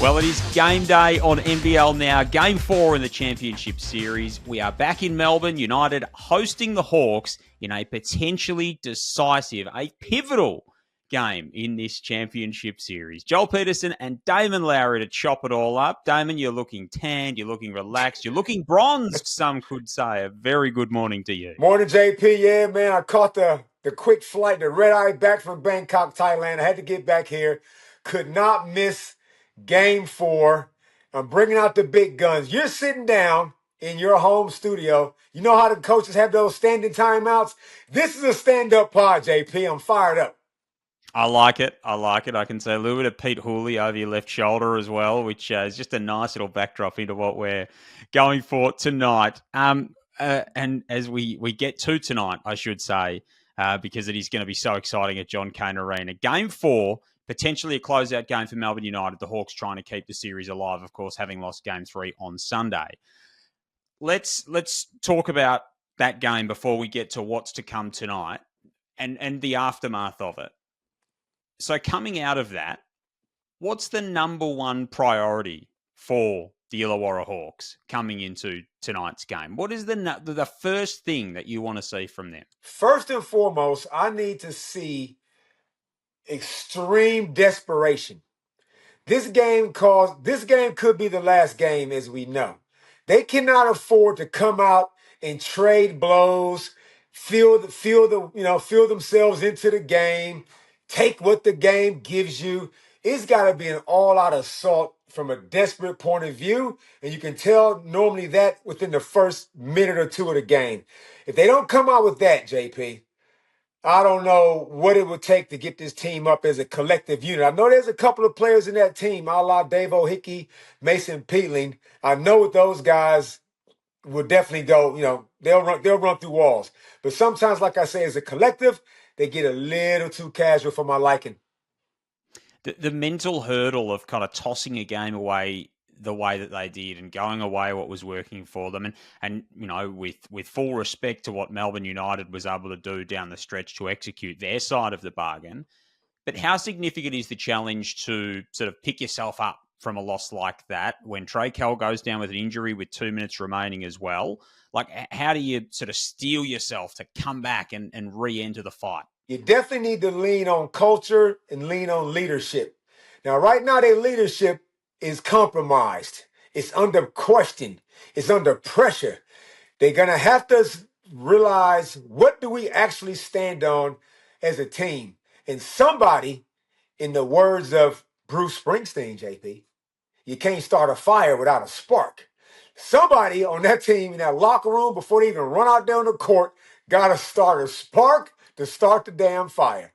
Well, it is game day on NBL Now, game 4 in the Championship Series. We are back in Melbourne, United hosting the Hawks in a potentially decisive, a pivotal game in this Championship Series. Joel Peterson and Damon Lowery to chop it all up. Damon, you're looking tanned, you're looking relaxed, you're looking bronzed, some could say. A very good morning to you. Morning, JP. Yeah, man, I caught the quick flight, the red-eye back from Bangkok, Thailand. I had to get back here. Could not miss Game 4. I'm bringing out the big guns. You're sitting down in your home studio. You know how the coaches have those standing timeouts? This is a stand-up pod, JP. I'm fired up. I like it. I can say a little bit of Pete Hooley over your left shoulder as well, which is just a nice little backdrop into what we're going for tonight. And as we get to tonight, I should say, because it is going to be so exciting at John Cain Arena. Game 4, potentially a closeout game for Melbourne United. The Hawks trying to keep the series alive, of course, having lost Game 3 on Sunday. Let's talk about that game before we get to what's to come tonight and the aftermath of it. So coming out of that, what's the number one priority for the Illawarra Hawks coming into tonight's game? What is the first thing that you want to see from them? First and foremost, I need to see extreme desperation. This game could be the last game, as we know. They cannot afford to come out and trade blows, feel themselves into the game, take what the game gives you. It's got to be an all-out assault from a desperate point of view, and you can tell normally that within the first minute or two of the game. If they don't come out with that, JP, I don't know what it would take to get this team up as a collective unit. I know there's a couple of players in that team, a la Dave O'Hickey, Mason Peatling. I know what those guys will definitely go, they'll run through walls. But sometimes, like I say, as a collective, they get a little too casual for my liking. The mental hurdle of kind of tossing a game away the way that they did and going away what was working for them. And with full respect to what Melbourne United was able to do down the stretch to execute their side of the bargain. But how significant is the challenge to sort of pick yourself up from a loss like that when Trey Kell goes down with an injury with 2 minutes remaining as well? Like, how do you sort of steel yourself to come back and re-enter the fight? You definitely need to lean on culture and lean on leadership. Now, right now, their leadership is compromised. It's under question. It's under pressure. They're going to have to realize, what do we actually stand on as a team? And somebody, in the words of Bruce Springsteen, JP, you can't start a fire without a spark. Somebody on that team in that locker room, before they even run out there on the court, got to start a spark to start the damn fire.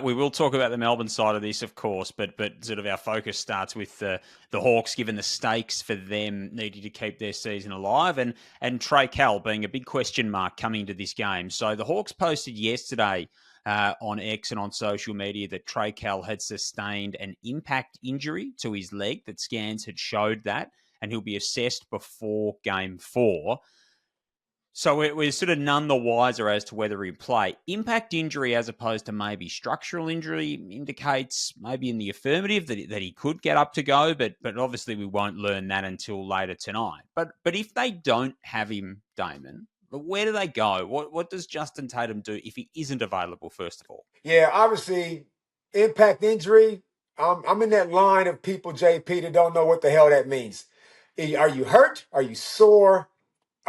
We will talk about the Melbourne side of this, of course, but sort of our focus starts with the Hawks, given the stakes for them needing to keep their season alive, and Trey Kell being a big question mark coming into this game. So the Hawks posted yesterday on X and on social media that Trey Kell had sustained an impact injury to his leg, that scans had showed that, and he'll be assessed before Game 4. So we're sort of none the wiser as to whether he'll play. Impact injury as opposed to maybe structural injury indicates maybe in the affirmative that he could get up to go, but obviously we won't learn that until later tonight. But if they don't have him, Damon, where do they go? What does Justin Tatum do if he isn't available, first of all? Yeah, obviously, impact injury, I'm in that line of people, JP, that don't know what the hell that means. Are you hurt? Are you sore?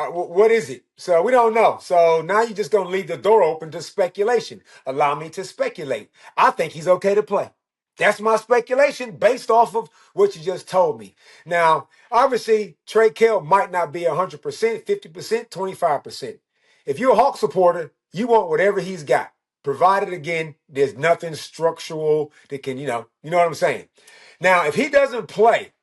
What is it? So we don't know. So now you're just going to leave the door open to speculation. Allow me to speculate. I think he's okay to play. That's my speculation based off of what you just told me. Now, obviously, Trey Kell might not be 100%, 50%, 25%. If you're a Hawk supporter, you want whatever he's got, provided, again, there's nothing structural that can, you know what I'm saying? Now, if he doesn't play,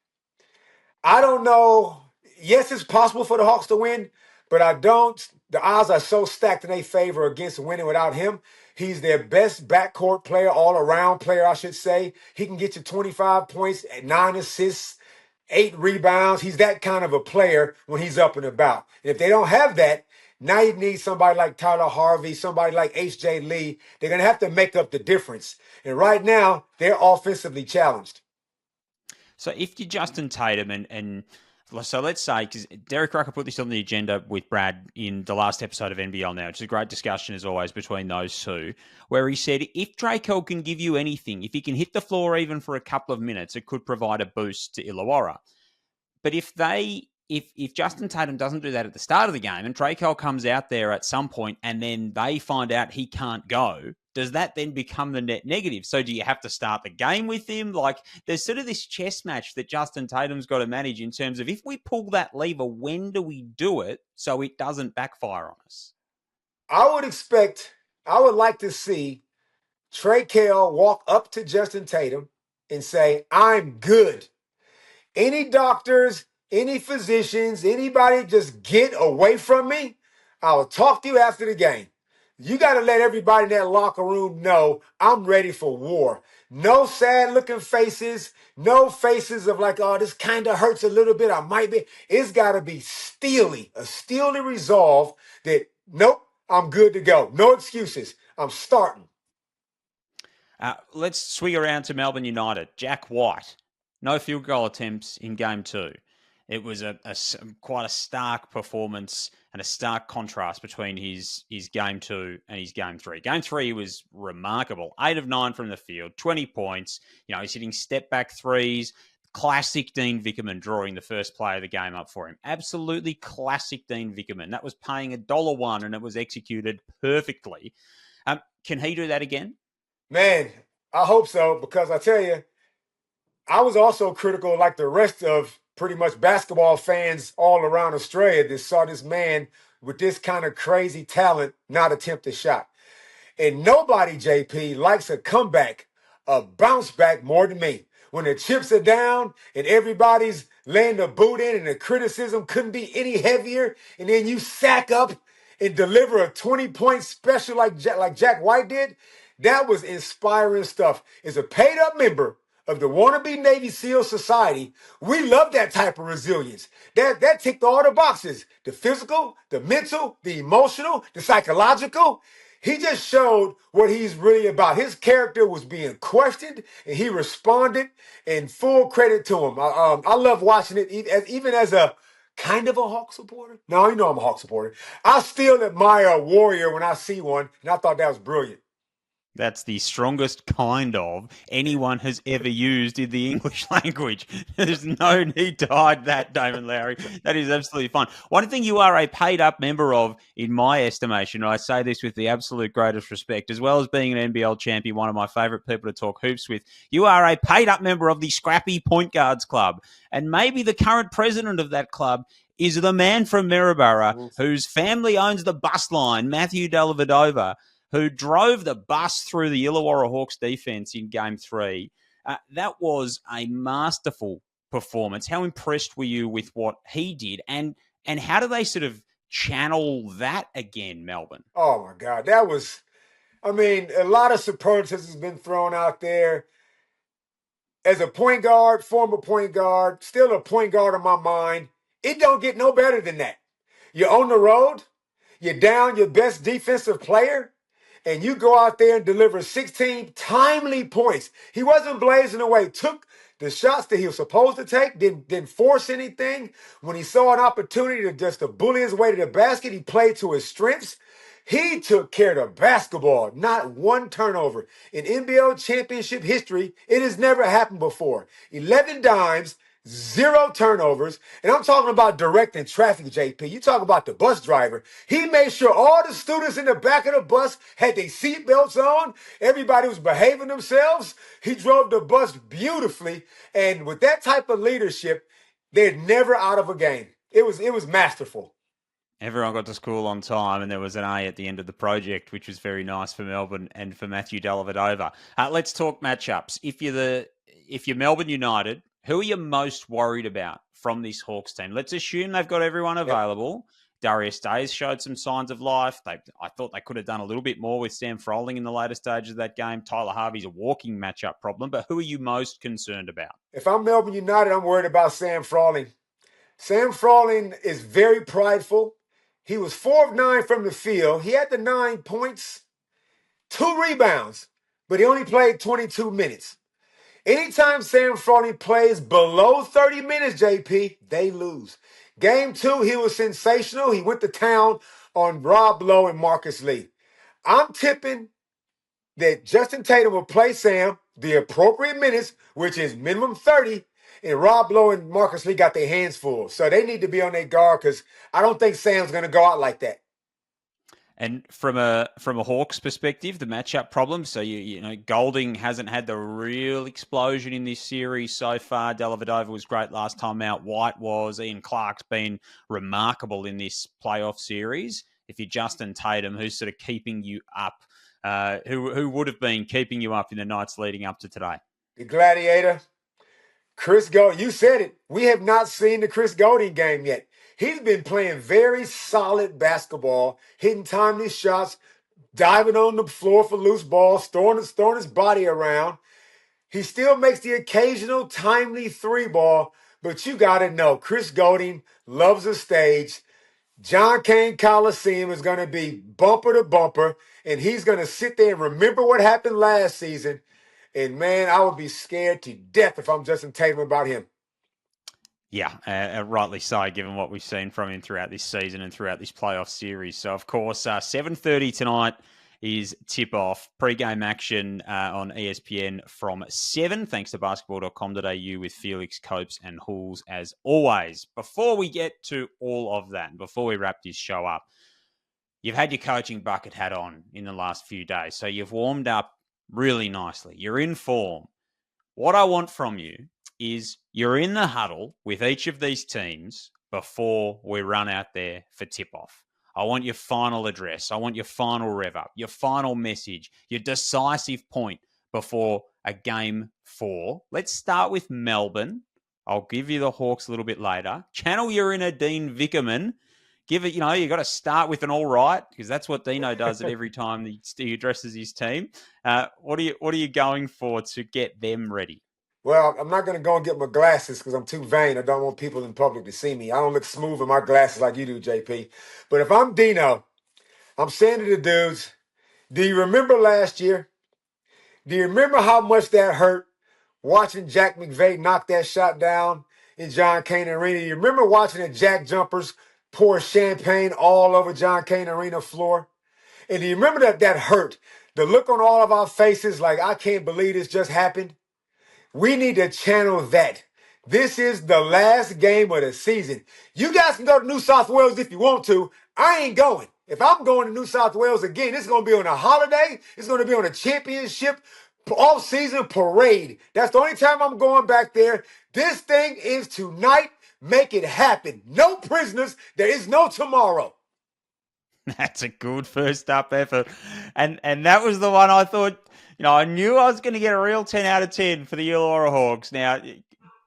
I don't know. Yes, it's possible for the Hawks to win, but I don't. The odds are so stacked in their favor against winning without him. He's their best backcourt player, all-around player, I should say. He can get you 25 points, 9 assists, 8 rebounds. He's that kind of a player when he's up and about. And if they don't have that, now you need somebody like Tyler Harvey, somebody like H.J. Lee. They're going to have to make up the difference. And right now, they're offensively challenged. So if you're Justin Tatum and so let's say, because Derek Rucker put this on the agenda with Brad in the last episode of NBL Now, which is a great discussion as always between those two, where he said if Trey Kell can give you anything, if he can hit the floor even for a couple of minutes, it could provide a boost to Illawarra. But if Justin Tatum doesn't do that at the start of the game and Trey Kell comes out there at some point and then they find out he can't go, does that then become the net negative? So do you have to start the game with him? Like, there's sort of this chess match that Justin Tatum's got to manage in terms of if we pull that lever, when do we do it so it doesn't backfire on us? I would like to see Trey Kell walk up to Justin Tatum and say, I'm good. Any doctors, any physicians, anybody just get away from me. I'll talk to you after the game. You got to let everybody in that locker room know I'm ready for war. No sad looking faces. No faces of like, oh, this kind of hurts a little bit. I might be. It's got to be a steely resolve that, nope, I'm good to go. No excuses. I'm starting. Let's swing around to Melbourne United. Jack White, no field goal attempts in game 2. It was quite a stark performance and a stark contrast between his game 2 and his game 3. Game 3 was remarkable. 8 of 9 from the field, 20 points. He's hitting step back threes. Classic Dean Vickerman drawing the first play of the game up for him. Absolutely classic Dean Vickerman. That was paying $1 and it was executed perfectly. Can he do that again? Man, I hope so, because I tell you, I was also critical, like the rest of pretty much basketball fans all around Australia, that saw this man with this kind of crazy talent not attempt a shot. And nobody, JP, likes a comeback, a bounce back more than me. When the chips are down and everybody's laying the boot in and the criticism couldn't be any heavier, and then you sack up and deliver a 20-point special like Jack White did, that was inspiring stuff. As a paid-up member of the wannabe Navy SEAL Society, we love that type of resilience. That ticked all the boxes. The physical, the mental, the emotional, the psychological. He just showed what he's really about. His character was being questioned, and he responded, and full credit to him. I love watching it, even as a kind of a Hawk supporter. No, I'm a Hawk supporter. I still admire a Warrior when I see one, and I thought that was brilliant. That's the strongest kind of anyone has ever used in the English language. There's no need to hide that, Damon Lowery. That is absolutely fine. One thing you are a paid-up member of, in my estimation, and I say this with the absolute greatest respect, as well as being an NBL champion, one of my favourite people to talk hoops with, you are a paid-up member of the Scrappy Point Guards Club. And maybe the current president of that club is the man from Maryborough whose family owns the bus line, Matthew Dellavedova, who drove the bus through the Illawarra Hawks defense in game 3. That was a masterful performance. How impressed were you with what he did? And how do they sort of channel that again, Melbourne? Oh, my God. That was, a lot of superlatives has been thrown out there. As a point guard, former point guard, still a point guard in my mind, it don't get no better than that. You're on the road. You're down your best defensive player. And you go out there and deliver 16 timely points. He wasn't blazing away. Took the shots that he was supposed to take. Didn't force anything. When he saw an opportunity to bully his way to the basket, he played to his strengths. He took care of the basketball. Not one turnover. In NBL championship history, it has never happened before. 11 dimes, 0 turnovers. And I'm talking about directing traffic, JP. You talk about the bus driver. He made sure all the students in the back of the bus had their seatbelts on. Everybody was behaving themselves. He drove the bus beautifully. And with that type of leadership, they're never out of a game. It was masterful. Everyone got to school on time, and there was an A at the end of the project, which was very nice for Melbourne and for Matthew Dellavedova. Let's talk matchups. If you're Melbourne United, who are you most worried about from this Hawks team? Let's assume they've got everyone available. Yep. Darius Days showed some signs of life. I thought they could have done a little bit more with Sam Froling in the later stages of that game. Tyler Harvey's a walking matchup problem, but who are you most concerned about? If I'm Melbourne United, I'm worried about Sam Froling. Sam Froling is very prideful. He was 4 of 9 from the field. He had the 9 points, 2 rebounds, but he only played 22 minutes. Anytime Sam Froling plays below 30 minutes, JP, they lose. Game 2, he was sensational. He went to town on Rob Lowe and Marcus Lee. I'm tipping that Justin Tatum will play Sam the appropriate minutes, which is minimum 30, and Rob Lowe and Marcus Lee got their hands full. So they need to be on their guard because I don't think Sam's going to go out like that. And from a Hawks perspective, the matchup problem. So you know Goulding hasn't had the real explosion in this series so far. Dellavedova was great last time out. White was. Ian Clark's been remarkable in this playoff series. If you're Justin Tatum, who's sort of keeping you up, who would have been keeping you up in the nights leading up to today? The Gladiator, Chris Goulding. You said it. We have not seen the Chris Goulding game yet. He's been playing very solid basketball, hitting timely shots, diving on the floor for loose balls, throwing his body around. He still makes the occasional timely 3-ball, but you got to know, Chris Goulding loves the stage. John Cain Coliseum is going to be bumper to bumper, and he's going to sit there and remember what happened last season. And, man, I would be scared to death if I'm Justin Tatum about him. Yeah, rightly so, given what we've seen from him throughout this season and throughout this playoff series. So, of course, 7:30 tonight is tip-off. Pre-game action on ESPN from 7, thanks to basketball.com.au with Felix, Copes and Hools as always. Before we get to all of that, before we wrap this show up, you've had your coaching bucket hat on in the last few days. So you've warmed up really nicely. You're in form. What I want from you is you're in the huddle with each of these teams before we run out there for tip-off. I want your final address. I want your final rev up, your final message, your decisive point before a game 4. Let's start with Melbourne. I'll give you the Hawks a little bit later. Channel your inner Dean Vickerman. Give it, you got to start with an all right, because that's what Dino does at every time he addresses his team. What are you going for to get them ready? Well, I'm not going to go and get my glasses because I'm too vain. I don't want people in public to see me. I don't look smooth in my glasses like you do, JP. But if I'm Dino, I'm saying to the dudes, do you remember last year? Do you remember how much that hurt watching Jack McVay knock that shot down in John Cain Arena? Do you remember watching the Jack Jumpers pour champagne all over John Cain Arena floor? And do you remember that hurt? The look on all of our faces like, I can't believe this just happened. We need to channel that. This is the last game of the season. You guys can go to New South Wales if you want to. I ain't going. If I'm going to New South Wales again, it's going to be on a holiday. It's going to be on a championship off-season parade. That's the only time I'm going back there. This thing is tonight. Make it happen. No prisoners. There is no tomorrow. That's a good first up effort. And that was the one I thought, I knew I was going to get a real 10 out of 10 for the Illawarra Hawks. Now,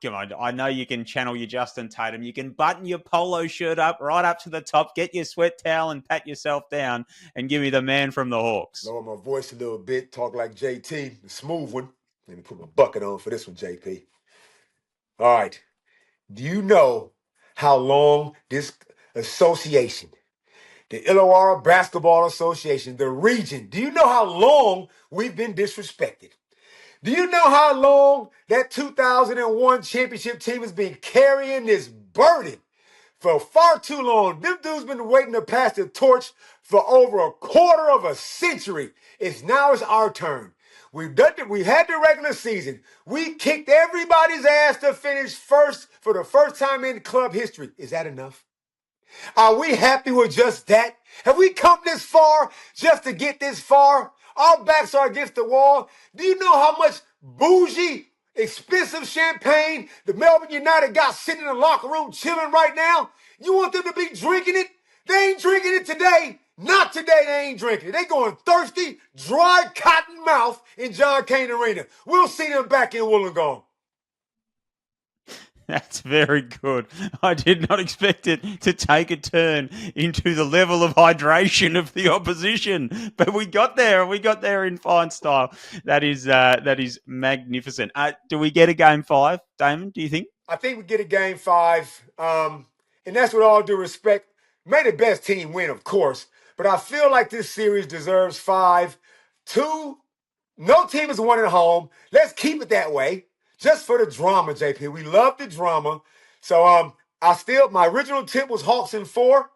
come on, I know you can channel your Justin Tatum. You can button your polo shirt up right up to the top, get your sweat towel and pat yourself down and give me the man from the Hawks. Lower my voice a little bit, talk like JT, the smooth one. Let me put my bucket on for this one, JP. All right. Do you know how long this association, the Illawarra Basketball Association, the region, do you know how long we've been disrespected? Do you know how long that 2001 championship team has been carrying this burden for far too long? Them dudes been waiting to pass the torch for over a quarter of a century. It's our turn. We've done it. We had the regular season. We kicked everybody's ass to finish first for the first time in club history. Is that enough? Are we happy with just that? Have we come this far just to get this far? Our backs are against the wall. Do you know how much bougie, expensive champagne the Melbourne United got sitting in the locker room chilling right now? You want them to be drinking it? They ain't drinking it today. Not today, they ain't drinking it. They going thirsty, dry cotton mouth in John Cain Arena. We'll see them back in Wollongong. That's very good. I did not expect it to take a turn into the level of hydration of the opposition, but we got there. We got there in fine style. That is magnificent. Do we get a game 5, Damon? Do you think? I think we get a game 5, and that's with all due respect. May the best team win, of course, but I feel like this series deserves 5. 2, no team has won at home. Let's keep it that way. just for the drama, JP. We love the drama. So my original tip was Hawks in 4.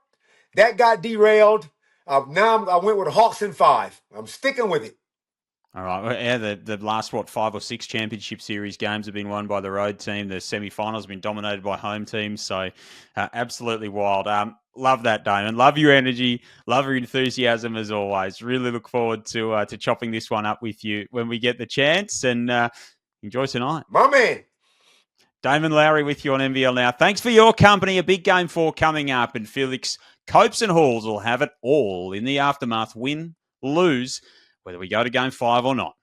That got derailed. Now I went with Hawks in 5. I'm sticking with it. All right. Well, yeah, the last, 5 or 6 championship series games have been won by the road team. The semi-finals have been dominated by home teams. So absolutely wild. Love that, Damon. Love your energy. Love your enthusiasm as always. Really look forward to chopping this one up with you when we get the chance. And enjoy tonight. My man. Damon Lowery with you on NBL Now. Thanks for your company. A big game 4 coming up. And Felix Copes and Halls will have it all in the aftermath. Win, lose, whether we go to game 5 or not.